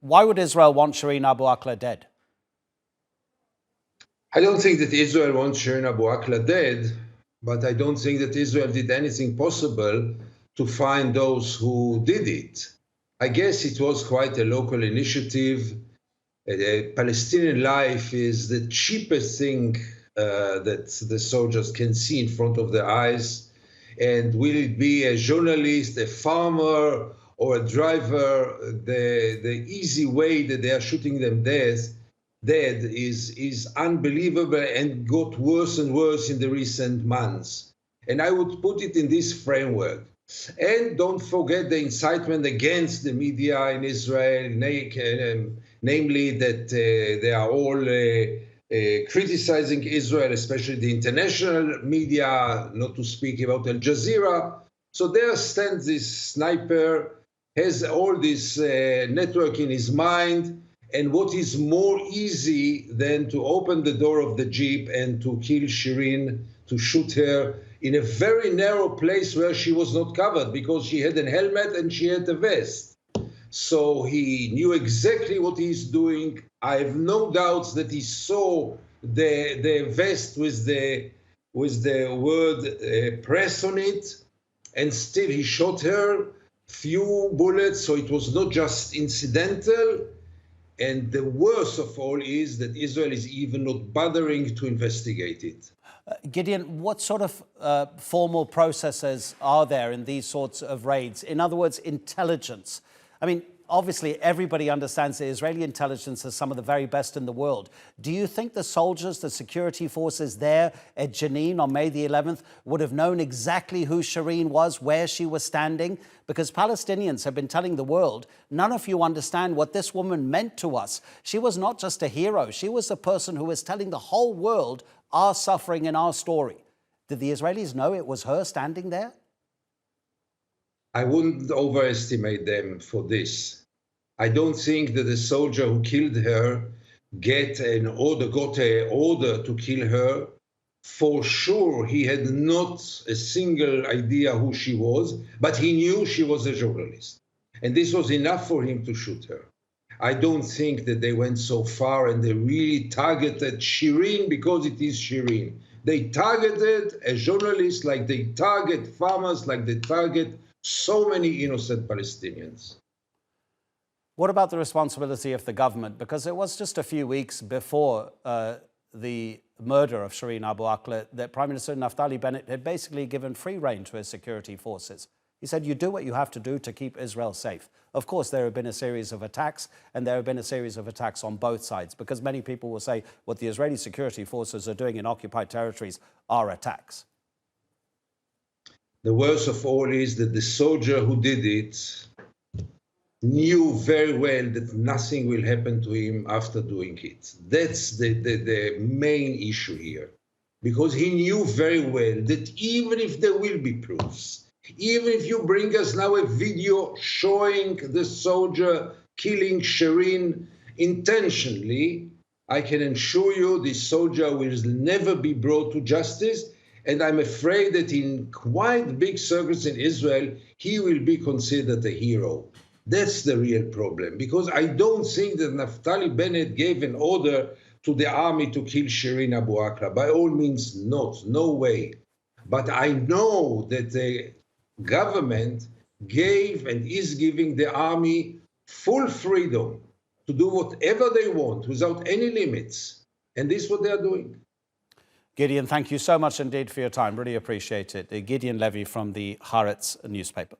Why would Israel want Shireen Abu Aqla dead? I don't think that Israel wants Shireen Abu Aqla dead, but I don't think that Israel did anything possible to find those who did it. I guess it was quite a local initiative. Palestinian life is the cheapest thing that the soldiers can see in front of their eyes. And will it be a journalist, a farmer, or a driver? The easy way that they are shooting them dead is unbelievable and got worse and worse in the recent months. And I would put it in this framework. And don't forget the incitement against the media in Israel, namely that they are all criticizing Israel, especially the international media, not to speak about Al Jazeera. So there stands this sniper, has all this network in his mind, and what is more easy than to open the door of the Jeep and to kill Shireen, to shoot her in a very narrow place where she was not covered because she had a helmet and she had a vest. So he knew exactly what he's doing. I have no doubts that he saw the vest with the word press on it, and still he shot her few bullets, so it was not just incidental. And the worst of all is that Israel is even not bothering to investigate it. Gideon, what sort of formal processes are there in these sorts of raids? In other words, intelligence. I mean, obviously, everybody understands that Israeli intelligence is some of the very best in the world. Do you think the soldiers, the security forces there at Jenin on May the 11th would have known exactly who Shireen was, where she was standing? Because Palestinians have been telling the world, none of you understand what this woman meant to us. She was not just a hero. She was the person who was telling the whole world our suffering and our story. Did the Israelis know it was her standing there? I wouldn't overestimate them for this. I don't think that the soldier who killed her got an order to kill her. For sure, he had not a single idea who she was, but he knew she was a journalist. And this was enough for him to shoot her. I don't think that they went so far and they really targeted Shireen because it is Shireen. They targeted a journalist like they target farmers, like they target so many innocent Palestinians. What about the responsibility of the government? Because it was just a few weeks before the murder of Shireen Abu Aqla that Prime Minister Naftali Bennett had basically given free rein to his security forces. He said, you do what you have to do to keep Israel safe. Of course, there have been a series of attacks, and there have been a series of attacks on both sides, because many people will say what the Israeli security forces are doing in occupied territories are attacks. The worst of all is that the soldier who did it knew very well that nothing will happen to him after doing it. That's the main issue here, because he knew very well that even if there will be proofs, even if you bring us now a video showing the soldier killing Shireen intentionally, I can assure you this soldier will never be brought to justice. And I'm afraid that in quite big circles in Israel, he will be considered a hero. That's the real problem, because I don't think that Naftali Bennett gave an order to the army to kill Shireen Abu Aqla. By all means, not, no way. But I know that the government gave and is giving the army full freedom to do whatever they want without any limits. And this is what they are doing. Gideon, thank you so much indeed for your time. Really appreciate it. Gideon Levy from the Haaretz newspaper.